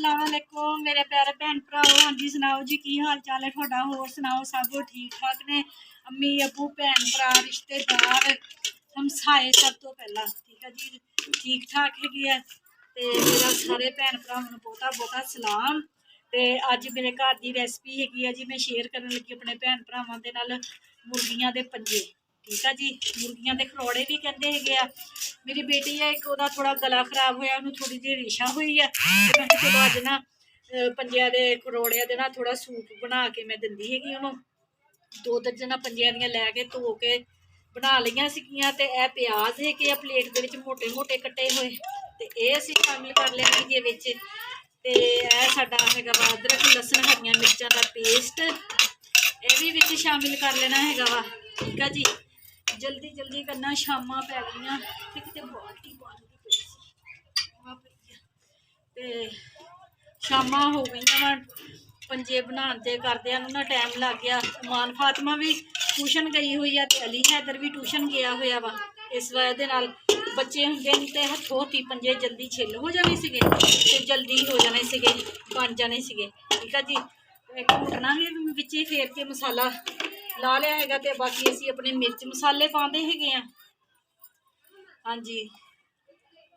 अस्सलाम वालेकुम मेरे प्यारे भैन भराओ। हाँ जी सुनाओ जी की हाल चाल है थोड़ा, होर सुनाओ सब ठीक ठाक ने? अम्मी अबू भैन भरा रिश्तेदार हमसाए सब तो पहला ठीक है जी ठीक ठाक है। तो मेरा सारे भैन भरावां नूं बहुता बहुता सलाम। तो अज मेरे घर की रेसिपी हैगी जी, मैं शेयर करने लगी अपने भैन भरावां दे नाल मुर्गियां दे पंजे। ठीक है जी, मुर्गियां दे खरौड़े भी कहते है। मेरी बेटी है एक, ओदा थोड़ा गला खराब होया, उन्होंने थोड़ी जी रेशा हुई है। मैं चलो अज ना पंजिया के खरौड़िया दे ना थोड़ा सूप बना के मैं दिंदी हैगी उन्होंने। 2 दर्जन पंजिया दियां लैके धो के बना लिया सीगियां। ते ए प्याज है कि प्लेट दे विच मोटे मोटे कट्टे हुए, ते ये असीं शामिल कर लिया हैगे विच। ते ए साडा हैगा वा अदरक लसन हरियां मिर्चां दा पेस्ट, ये भी विच शामिल कर लेना हैगा वा। ठीक है जी, जल्दी जल्दी करना, शामां पै गईयां ते किते बाल्टी पानी ते शामां हो गईयां वा। पंजे बनाते करदे ना टाइम लग गया। मान फातिमा भी ट्यूशन गई हुई है, अली हैदर भी ट्यूशन गया हुआ वा। इस वजह के नाल बच्चे होंगे तो हथों हथी पंजे जल्दी छिल हो जाने सीगे ते जल्दी हो जाने सीगे, बन जाने सीगे। ठीक है जी, घुटना भी विच ही फेर के मसाला ला लिया हैगा, ते बाकी असीं अपने मिर्च मसाले पाते हैगे। हाँ जी,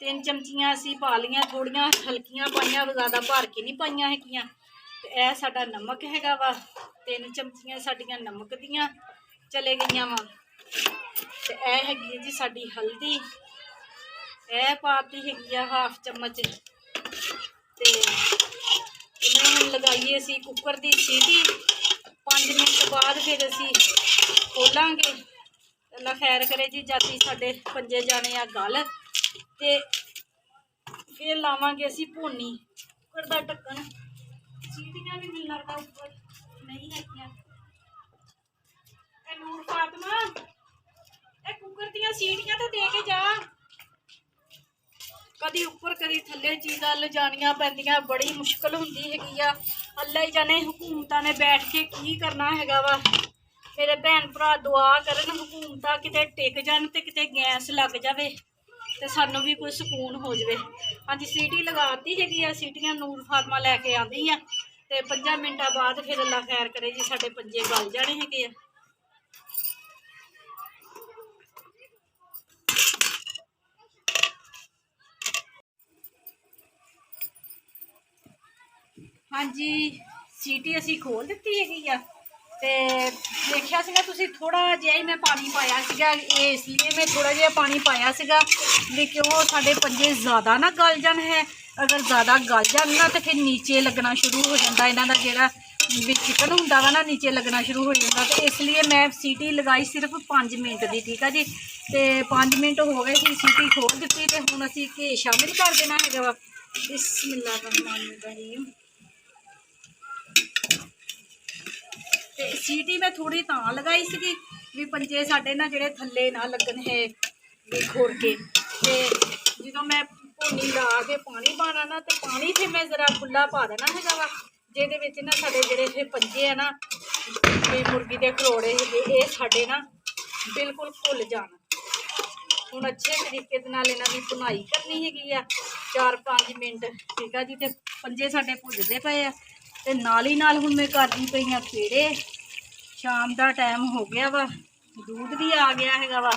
3 चमचियां असीं पा लियां, थोड़ियां हल्कियां पाइयां, ज़्यादा भर के नहीं पाइयां हैगियां। ते ए साडा नमक हैगा वा, 3 चमचियां साडियां नमक दियां चले गईयां वा। ते ए हैगी है जी साडी हल्दी, ए पाती हैगी आ हाफ चम्मच। ते मैं हुण लगाई असीं कुकर की सीटी, 5 मिनट बाद फिर असीं खोलांगे। अल्लाह खैर करे जी, जाती साडे पंजे जाने आ गल, ते फिर लावांगे असीं भोनी। कुकर दा ढक्कन, सीटियां भी मिल लगता उपर नहीं हैगियां। नूर फातिमा ए कुकर दियां सीटियां तो दे के जा। कदी उपर कदी थले चीज़ां लिजानियां पैंदियां, बड़ी मुश्किल हुंदी हैगी आ। अल्लाह ही जाने हुकूमतां ने बैठ के की करना हैगा वा। मेरे भैन भरा दुआ करन हुकूमतां किते टिक जान ते किते गैस लग जाए तो सानू भी कोई सुकून हो जाए। हाँ जी, सीटी लगाती हैगी आ, सीटियां नूर फातिमा लैके आंदी है। ते 5 मिनटां बाद फिर अल्लाह खैर करे जी साडे पंजे गल जाने हैगे आ। हाँ जी, सीटी असी खोल दी हैगी आ। ते देखिया सीगा तुसीं थोड़ा जिहा ही मैं पानी पाया सीगा, इसलिए मैं थोड़ा जिहा पानी पाया सीगा भी क्यों साडे पंजे ज़्यादा ना गल जान है। अगर ज़्यादा गल जान ना तो फिर नीचे लगना शुरू हो जाता, इन्हां दा जिहड़ा चिकन हुंदा वा ना नीचे लगना शुरू हो जाता। तो इसलिए मैं सीटी लगाई सिर्फ 5 मिनट की। ठीक है जी, तो 5 मिनट हो गए सी, सीटी खोल दी। तो हुण असीं घी शामिल कर देना हैगा वा। बिस्मिल्लाहिर्रहमानिर्रहीम। ते सीटी मैं थोड़ी तां लगाई सी भी पंजे साडे ना जिहड़े थल्ले ना लगन है भी खुर के। ते जो मैं भोनी ला के पानी पाना ना, तो पानी फिर मैं जरा खुला पा देना हैगा वा, जिहदे विच ना साडे जिहड़े फिर पंजे है ना मुर्गी के खरौड़े हैगे ये साडे ना बिल्कुल घुल जान। हुण अच्छे तरीके दे नाल इन्हां दी भुनाई करनी हैगी आ 4-5 मिनट। ठीक है जी, ते पंजे साडे भुजदे पे आ, ते नाल ही नाल हुण मैं करदी पई आ पेड़े। शाम का टाइम हो गया वा, दूध भी आ गया हैगा वा।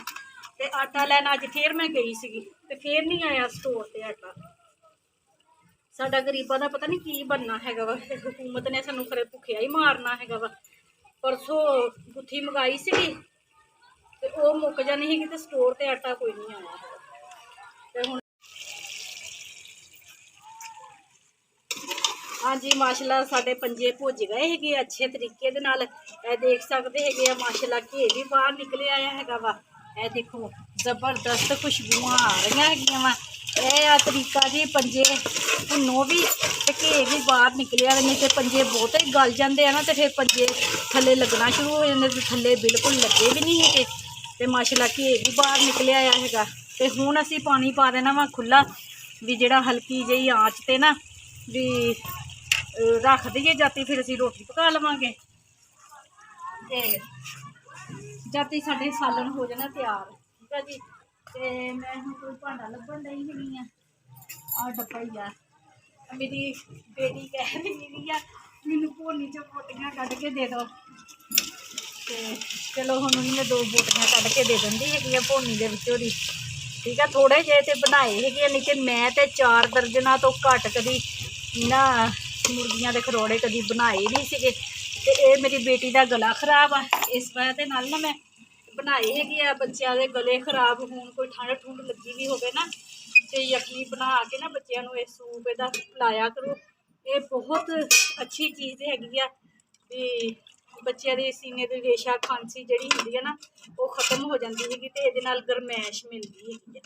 ते आटा लैन अज फिर मैं गई सी, ते फिर नहीं आया स्टोर ते आटा। साडा गरीबां दा पता नहीं की बनना हैगा वा, हुकूमत ने सानू खरे भुखिया ही मारना हैगा वा। परसों गुत्थी मंगाई सी ते ओह मुक जानी हैगी, ते स्टोर ते आटा कोई नहीं आया हैगा। ते हुण हाँ जी, माशाल्लाह साडे पंजे भुज गए हैगे अच्छे तरीके दे नाल। ए देख सकते हैगे माशाल्लाह घी भी बाहर निकले आया हैगा वा। ए देखो जबरदस्त खुशबुआं आ रही हैगियां वा। यह तरीका जी पंजे भुनो भी ते घी भी बाहर निकले आ। नहीं तो पंजे बहुत ही गल जाते हैं ना, तो फिर पंजे थले लगना शुरू हो जाते, तो थले बिल्कुल लगे भी नहीं है। तो माशाल्लाह घी भी बाहर निकले आया हैगा। तो हुण असीं पानी पा देना वा खुला भी जिहड़ा हल्की जी आँच ते ना भी रख दईए, जाती फिर असीं रोटी पका लवांगे। ते जाती साडे सालन हो जाना तैयार। ठीक है जी, ते मैं हुण कोई भांडा लभण दई हैगी आ, डब्बा ही आ। मेरी बेटी कह रही है मैनू भोनी चो बोटियां कढ़ के दे दो, तो चलो हम उन्होंने 2 बोटियां कढ़ के दे देंदी है भोनी दे विचों दी। ठीक है, थोड़े जे तो बनाए है, लेकिन मैं तो 4 दर्जना तो घट कभी ना मुर्गियां दे खरौड़े कभी बनाए नहीं सीगे। ते ये मेरी बेटी का गला खराब आ, इस वजह नाल ना मैं बनाए है। बच्चों के गले खराब होण, कोई ठंड ठुंड लगी भी होवे ना, तो यखनी बना के ना बच्चों को सूप इहदा पिलाया करो। ये बहुत अच्छी चीज़ हैगी आ भी बच्चों के सीने की रेशा खांसी जिहड़ी हुंदी है ना वो खत्म हो जाती हैगी, तो इहदे नाल गरमैश मिलती हैगी।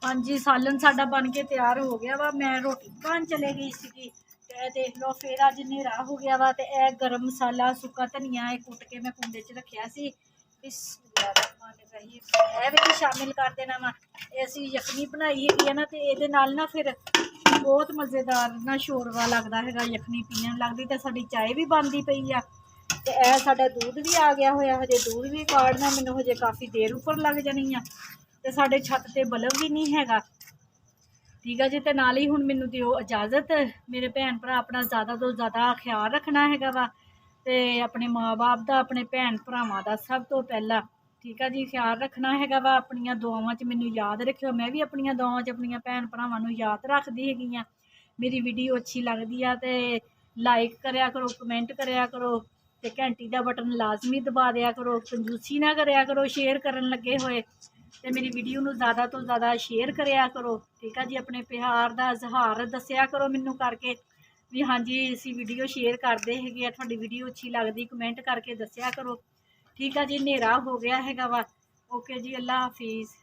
हाँ जी, सालन साडा बन के तैयार हो गया वा। मैं रोटी पकाने चले गई सी, देख लो फिर अज नेरा हो गया वा। तो यह गर्म मसाला सुक्का धनिया कुट के मैं कुंडे च रखिया सी, भी शामिल कर देना वा। असी यखनी बनाई है ना, तो ये ना फिर बहुत मज़ेदार ना शोरवा लगता है, यखनी पीने लगती। तो साडी चाय भी बनती पई आ, तो यह साडा दूध भी आ गया होया, हजे दूध भी काढ़ना मैनू हजे काफ़ी देर उपर लग जानी आ। तो साडे छत ते बल्ब भी नहीं हैगा। ठीक है जी, तो नाल ही हुण मैनू दिओ इजाज़त। मेरे भैन भरा अपना ज़्यादा तो ज़्यादा ख्याल रखना हैगा वा, ते अपने माँ बाप का, अपने भैन भरावां दा सब तो पहला। ठीक है जी, ख्याल रखना हैगा वा। अपनियां दुआवां च मैनू याद रखियो, मैं भी अपनियां दुआवां च अपनियां भैन भरावां नू याद रखदी हैगी आ। मेरी वीडियो अच्छी लगती है तो लाइक करया करो, कमेंट करया करो, ते घंटी का बटन लाजमी दबा दिया करो। कंजूसी ना करया करो शेयर करन लगे होए, तो मेरी वीडियो नू ज़्यादा तो ज़्यादा शेयर करया करो। ठीक है जी, अपने प्यार का इजहार दस्या करो मैनू करके भी हाँ जी असी वीडियो शेयर करते हैं, थोड़ी वीडियो अच्छी लगती कमेंट करके दस्या करो। ठीक है जी, नेरा हो गया है वा। ओके जी, अल्लाह हाफिज़।